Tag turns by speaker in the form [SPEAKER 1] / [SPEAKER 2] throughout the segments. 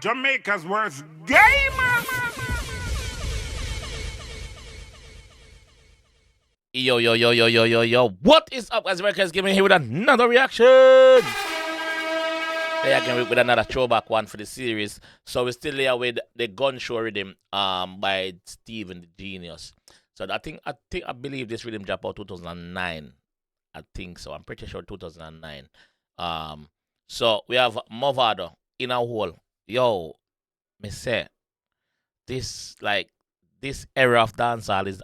[SPEAKER 1] Jamaica's worst gamer.
[SPEAKER 2] Yo. What is up, guys? JAMAICA'S giving here with another reaction. They again with another throwback one for the series. So we're still here with the gun show rhythm by Steven the Genius. So I believe this rhythm dropped out 2009. I think so. I'm pretty sure 2009. So we have Mavado in a hole. Yo, me say this era of dancehall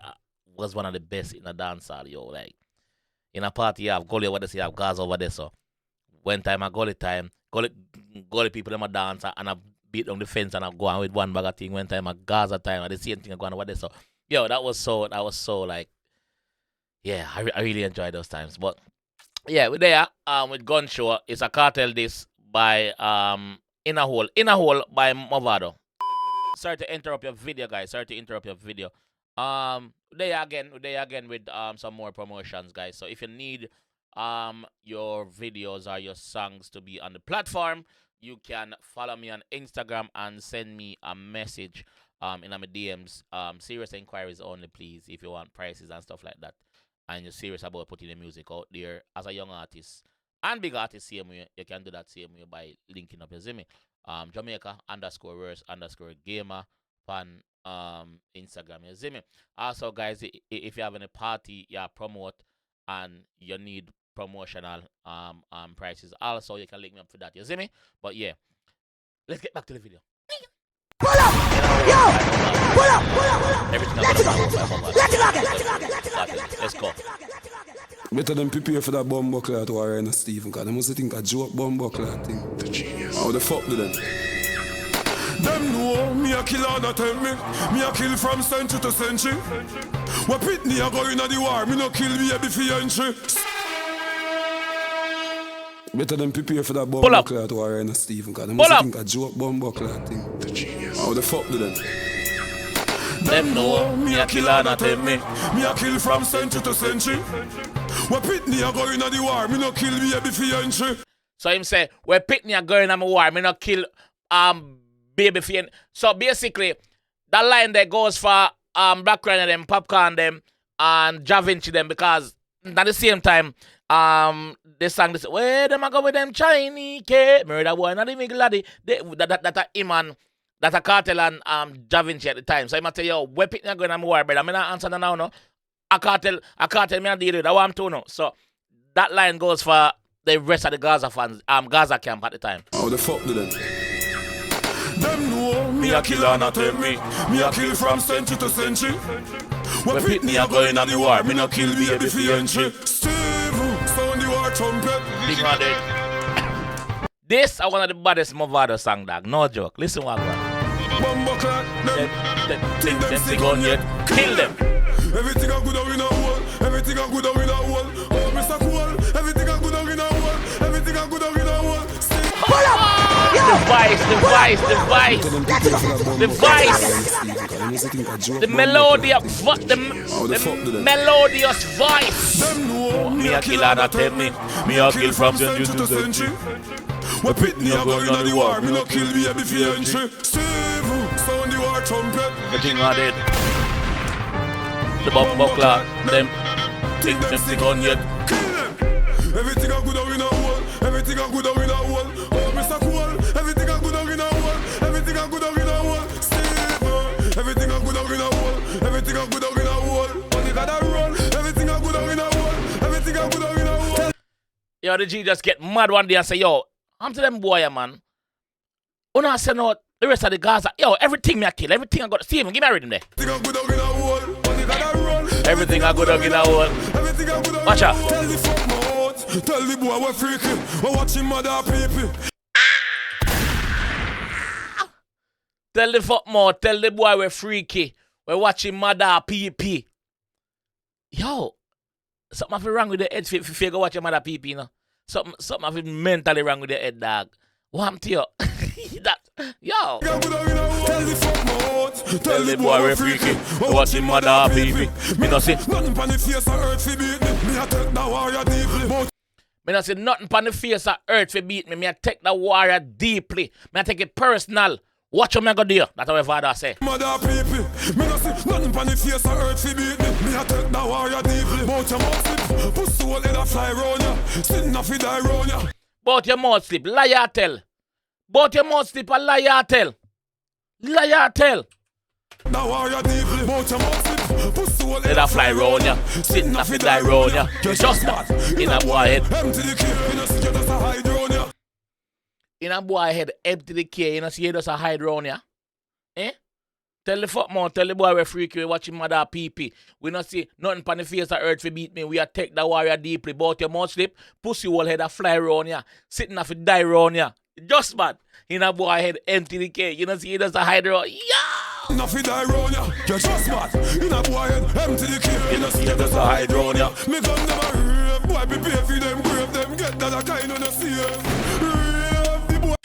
[SPEAKER 2] was one of the best in a dancehall. Yo, like in a party you have gully over there, you have gas over there. So one time a gully time, gully people them a dance and I beat on the fence and I go on with one bag of thing. One time a Gaza time and the same thing I go on over there. So yo, that was so like, yeah, I really enjoyed those times. But yeah, we're there with Gun Show. It's a cartel this by In a Hole by Mavado. Sorry to interrupt your video, guys. There again with some more promotions, guys. So if you need your videos or your songs to be on the platform, you can follow me on Instagram and send me a message in my DMs. Serious inquiries only, please, if you want prices and stuff like that, and you're serious about putting the music out there as a young artist and big artist, same way, you can do that same way by linking up your Zimmy. Jamaica_verse_gamer on Instagram, you see me. Also, guys, if you have any party you promote and you need promotional prices, also you can link me up for that, you see me. But yeah, let's get back to the video.
[SPEAKER 3] Pull up! Yo! Pull up!
[SPEAKER 2] Let's go.
[SPEAKER 4] Better than prepare for that bomb buckler to war in Stephen, because they must think a joke bomb buckler thing.
[SPEAKER 1] The genius.
[SPEAKER 4] How the fuck do them?
[SPEAKER 5] Them know me a kill and a tell me. Me a kill from century to century. What Pitney a go in the war, me no kill baby for entry.
[SPEAKER 4] Better than prepare for that bomb
[SPEAKER 2] Pull up.
[SPEAKER 4] buckler to war in Stephen, because they must think a joke bomb buckler thing.
[SPEAKER 1] The genius.
[SPEAKER 4] How the fuck do them?
[SPEAKER 5] Them know me a kill and a tell me. Me a kill from century to century. What Pitney a go in the war, me no kill baby for entry.
[SPEAKER 2] So him say, where Pitney a going on my war, me no kill baby for entry. So basically, that line there goes for Black Rhino them, Popcorn them, and Ja Vinci them, because at the same time, they sang this, where them a go with them Chinese K murder boy, not even laddie. That a him and that a cartel and Ja Vinci at the time. So I must tell you, where Pitney a going on my war, brother. I'm not answering now, no. A cartel me a deal with that one too, no. So that line goes for the rest of the Gaza fans, Gaza camp at the time.
[SPEAKER 4] How the fuck do them?
[SPEAKER 5] Them know me a kill and a tell me. Me a kill from century to century. When Pitney a go in the war, me no kill baby for entry. Steve, sound the war trumpet.
[SPEAKER 2] Big Roddy. This is one of the baddest Mavado song, dog. No joke. Listen what I want.
[SPEAKER 5] Bumbo clock,
[SPEAKER 2] Them sing on yet. Kill them.
[SPEAKER 5] everything a good out in a hole. Everything a good out in a hole. Oh, Mr. Cool. Everything a good out in a hole. Everything a good out in a hole.
[SPEAKER 3] Pull up! Yo!
[SPEAKER 2] The vice. The melodious voice.
[SPEAKER 5] Them know
[SPEAKER 2] Me a kill and a tell me. Me a kill from century to century.
[SPEAKER 5] When Pitney a go in the war, me no kill baby for entry. Steve, sound the war trumpet.
[SPEAKER 2] The thing are dead. The bumbo clock. Them sing on yet.
[SPEAKER 5] Kill them. Everything a good out in a hole. Everything a good out in a hole. Oh, Mr. Cool. Everything a good out in a hole. Everything a good out in a hole. Steve, everything a good out in a hole. Everything a good out in a hole. Only gotta roll. Everything a good out in a hole. Everything a good out in a hole.
[SPEAKER 2] Yo, the G just get mad one day and say, yo, I'm to them boy, man. Una say no, the rest of the Gaza. Yo, everything me a kill. Everything I got. Steven, give me a rhythm there.
[SPEAKER 5] Everything a good out in a hole. Only gotta roll.
[SPEAKER 2] Everything I good up in a hole.
[SPEAKER 5] Everything a good out.
[SPEAKER 2] Watch out.
[SPEAKER 5] Tell the fuck my out. Tell the boy we're freaky. We're watching mother people.
[SPEAKER 2] Tell the fuck more. Tell the boy we're freaky. We're watching mother PP. Yo, something have wrong with the head if you go watch your mother PP, you know. Something have mentally wrong with the head, dog. What I'm to you? That, yo.
[SPEAKER 5] Tell the fuck my out.
[SPEAKER 2] Tell the boy we're freaky. We're watching mother PP. Me no say
[SPEAKER 5] nothing on the face of earth fi beat me. Me a take the warrior deeply.
[SPEAKER 2] Me no say nothing on the face of earth fi beat me. Me a take the warrior deeply. Me a take it personal. Watch what me go do. That's what Mavado say.
[SPEAKER 5] Mother people, me no see nothing on the face of earth fi beat me. Me a take the warrior deeply. Bout your mouth slip, pussy hole head a fly round ya. Sitting a fi die round ya.
[SPEAKER 2] Bout your mouth slip, liar tell. Bout your mouth slip, a liar tell. Liar tell.
[SPEAKER 5] The warrior deeply. Bout your mouth slip, pussy hole
[SPEAKER 2] Head a fly round ya. Sitting a fi die round ya. You just mad. In a boy head.
[SPEAKER 5] Empty the clip, you know see you just a hide round ya.
[SPEAKER 2] In a boy head, empty the K, you know, see you just a hide round ya. Eh? Tell the fuck man, tell the boy we freak you watching mother PP. We not see nothing on the face of earth to beat me. We are take the warrior deeply. Bout your mouth slip, pussy hole head a fly round ya. Sitting a fi die round ya. Just mad. In a boy head, empty the K, you know, see you just a hide round. Yeah!
[SPEAKER 5] Nothing die round ya. You're just mad. In a boy head, empty the clip, you know see you just a hide round ya. Me gun them a rave, boy prepare for them grave, them get that a kind of no save.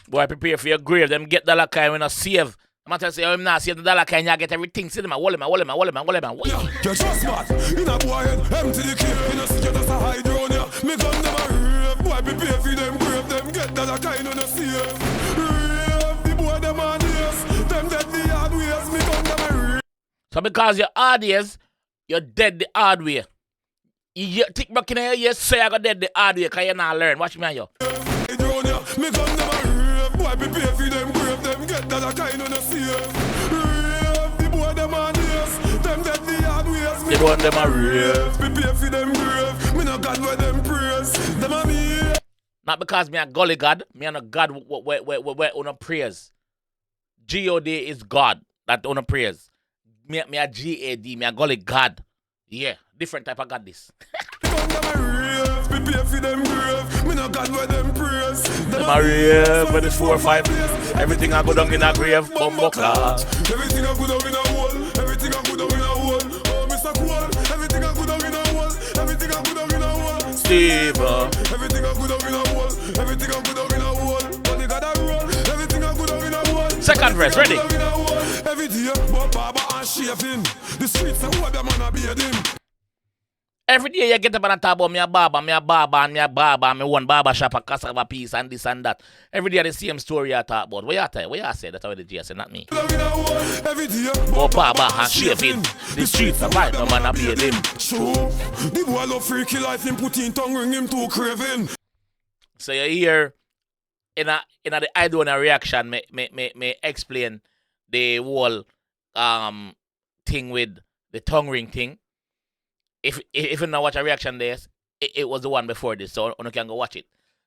[SPEAKER 2] Boy, prepare for your grave. Them get dollar kind when I save. I'm not say, I'm not save the dollar kind. You get everything. See them, I wall him.
[SPEAKER 5] You're just mad. In a boy head, empty the clip. You know, see you just a hide round ya. Me gun them a rave. Boy, prepare for them grave. Them get that a kind of no save. Rave. The boy them on ears. Them dead the hard ways. Me gun them a rave.
[SPEAKER 2] So because you're hard years, you're dead the hard way. You tick back in your ears, say I got dead the hard way because you're not learn. Watch me on you.
[SPEAKER 5] Me gun them a rave. Boy, prepare for them grave. Them get that a kind of no save. Rave. The boy them on ears. Them dead the hard ways. Me
[SPEAKER 2] They want them a rave.
[SPEAKER 5] prepare for them grave. Me no God where them praise. Them a me.
[SPEAKER 2] Not because me a gully God. Me and a God where on a praise. God is God. That on a praise. Me a GAD. Me a gully God. Yeah. Different type of God this.
[SPEAKER 5] Gun them a rave. Prepare for them grave. Me no God where them praise.
[SPEAKER 2] Them a rave when it's 4 or 5. Everything I go down in a grave. Bumbo class.
[SPEAKER 5] Everything I go down in a hole. Everything I go down in a hole. Oh, Mr. Cool. Everything I go down in a hole. Everything I go down in a hole.
[SPEAKER 2] Steve.
[SPEAKER 5] Everything I go down in a hole. Everything I go down in a hole. Only got a roll. Everything I go down in a hole.
[SPEAKER 2] Second verse, ready?
[SPEAKER 5] Every day, but barber and shaving. The streets are what the man a bathing.
[SPEAKER 2] Every day you get up and talk about me a barber, and me one barber shop, a cassava piece, and this and that. Every day the same story you talk about. What you tell? What you say? That's what the G say, not me.
[SPEAKER 5] Every day,
[SPEAKER 2] But barber and shaving. The streets are right, no man a beat him.
[SPEAKER 5] Sure, the boy love freaky life, him put in tongue ring him too craving.
[SPEAKER 2] So you hear in the I do a reaction, me explain the whole thing with the tongue ring thing. If you know watch a reaction there, it was the one before this, so you can go watch it.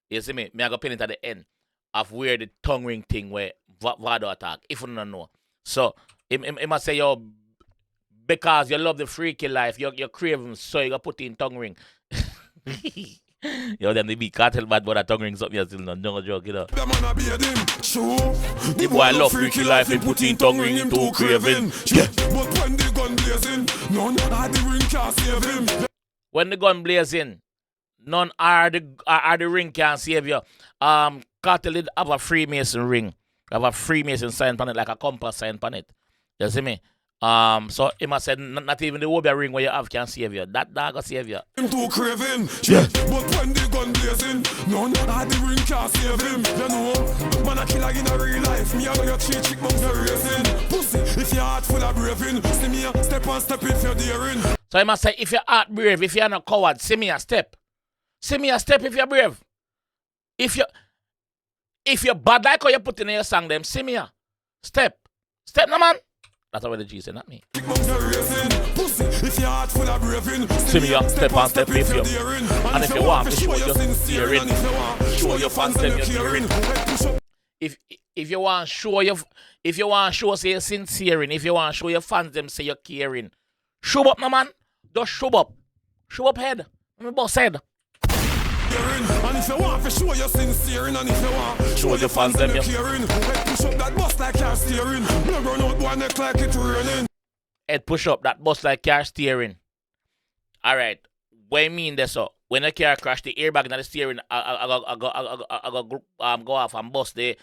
[SPEAKER 2] You see me? I go pin it at the end of where the tongue ring thing where Mavado attack. If you don't know, so it must say yo because you love the freaky life, you're craving, so you gotta put in tongue ring. Yo, them they be cartel bad, but that tongue ring something else still no joke, you know. The boy love freaky life, he put in tongue ring into craving. Yeah.
[SPEAKER 5] But when the gun blazing, none of the ring can save him.
[SPEAKER 2] When the gun blazing, none are the ring can save you. Cartel did have a Freemason ring, have a Freemason sign on it, like a compass sign on it. You see me? So he must say not even the Wobia ring where you have can save you. That dog will save you.
[SPEAKER 5] Him too craving, yeah. But when the gun blazing, none of the ring can save him. You know, man a killer in a real life. Me and your three chick mums are racing. Pussy, if your heart full of braving, see me a step on step if you're daring.
[SPEAKER 2] So he must say if your heart brave, if you're not coward, see me a step. See me a step if you're brave. If you're bad like how you put in your song them, see me a step. Step no man. That's what the G said, not me. See me up, step on step if you. And if you want to show your sincerity, show your fans them you're daring. If you want to show say you're sincere, if you want to show your fans them say you're caring, show up, my man. Just show up. Show up head. Let me boss head.
[SPEAKER 5] And if you want to show you're sincere, and if you want
[SPEAKER 2] show your fans them
[SPEAKER 5] caring, push up that bus like car steering. No run out one neck like it raining.
[SPEAKER 2] Head push up that bus like car steering. Alright. What I mean this so when a car crash the airbag in the steering I go off and bust the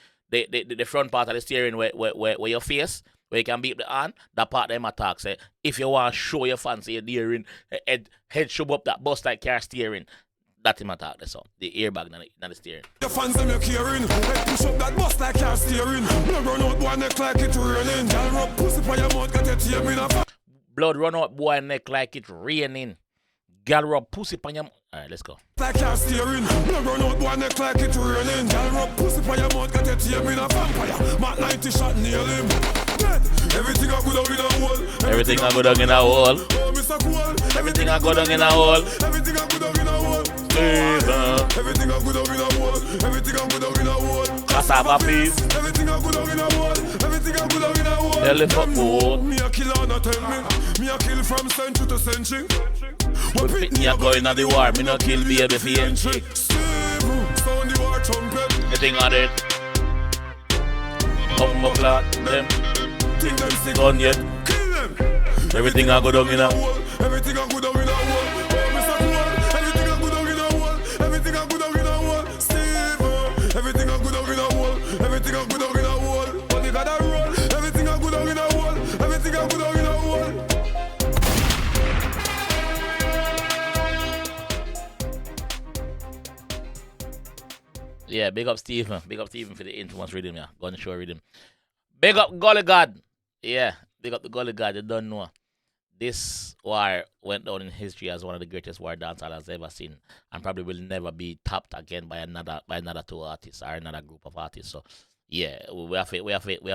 [SPEAKER 2] front part of the steering where your face where you can beat the hand, that part them attack say if you want to show your fans you're daring, head shove up that bus like car steering. That him attack the so the airbag, not the steering.
[SPEAKER 5] The fans them you caring. Head push up that bus like car steering. Blood run out boy neck like it raining. Girl rub pussy for your mouth, got your team in a
[SPEAKER 2] Blood run out boy neck like it raining. Girl rub pussy on your. Alright, let's go.
[SPEAKER 5] like car steering. Blood run out boy neck like it raining. Girl rub pussy for your mouth, got your team in a vampire. Mark 90 shot nail him. Dead. Everything I go down in a hole.
[SPEAKER 2] Everything I go down in a hole.
[SPEAKER 5] Oh, Mr. Cool.
[SPEAKER 2] Everything I go down in a hole.
[SPEAKER 5] Everything I go down in a hole. Everything I go down in a hole. Everything I go down in a hole.
[SPEAKER 2] Cassava piece.
[SPEAKER 5] Everything I go down in a hole. Everything I go down in a hole.
[SPEAKER 2] Elephant hole.
[SPEAKER 5] Me a killer, not tell me. Me a kill from century to century.
[SPEAKER 2] What fit me a going on the war? Me no kill baby for entry.
[SPEAKER 5] Sound the war trumpet.
[SPEAKER 2] The thing on it. Bumbo clock them.
[SPEAKER 5] Think them sick.
[SPEAKER 2] Done yet.
[SPEAKER 5] Kill them.
[SPEAKER 2] Everything I go down in a.
[SPEAKER 5] Everything I go down in a hole. Oh, Mr. Cool. Everything I go down in a hole. Everything I go down in a hole. Steve. Everything I go down in a hole. Everything I go down in a hole. Only got a roll. Everything I go down in a hole. Everything I go down in a hole.
[SPEAKER 2] Yeah, big up Stephen. Big up Stephen for the infamous Riddim, yeah. Gun show Riddim. Big up Gully God. Yeah, big up the Gully God. You don't know. This war went down in history as one of the greatest war dancehall has ever seen, and probably will never be topped again by another two artists or another group of artists. So yeah, we have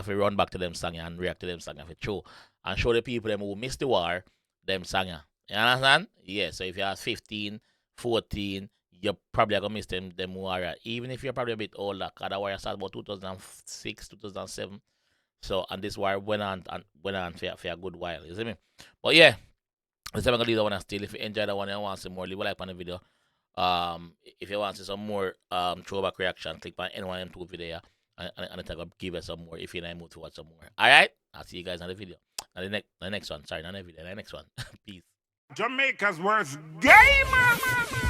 [SPEAKER 2] to run back to them song and react to them song for show and show the people them who missed the war them song. You understand? Yeah. So if you're 15, 14, you're probably gonna miss them war. Even if you're probably a bit older, because the war started about 2006, 2007. So and this war went on for a good while. You see me? But yeah, this time I'm gonna leave that one still. If you enjoy that one and you want some more, leave a like on the video. If you want to see some more throwback reaction, click on any one of them two video and I'll give us some more if you're in the mood to watch some more. Alright? I'll see you guys on the video. The next one. Sorry, not the video, the next one. Peace.
[SPEAKER 1] Jamaica's worst gamer.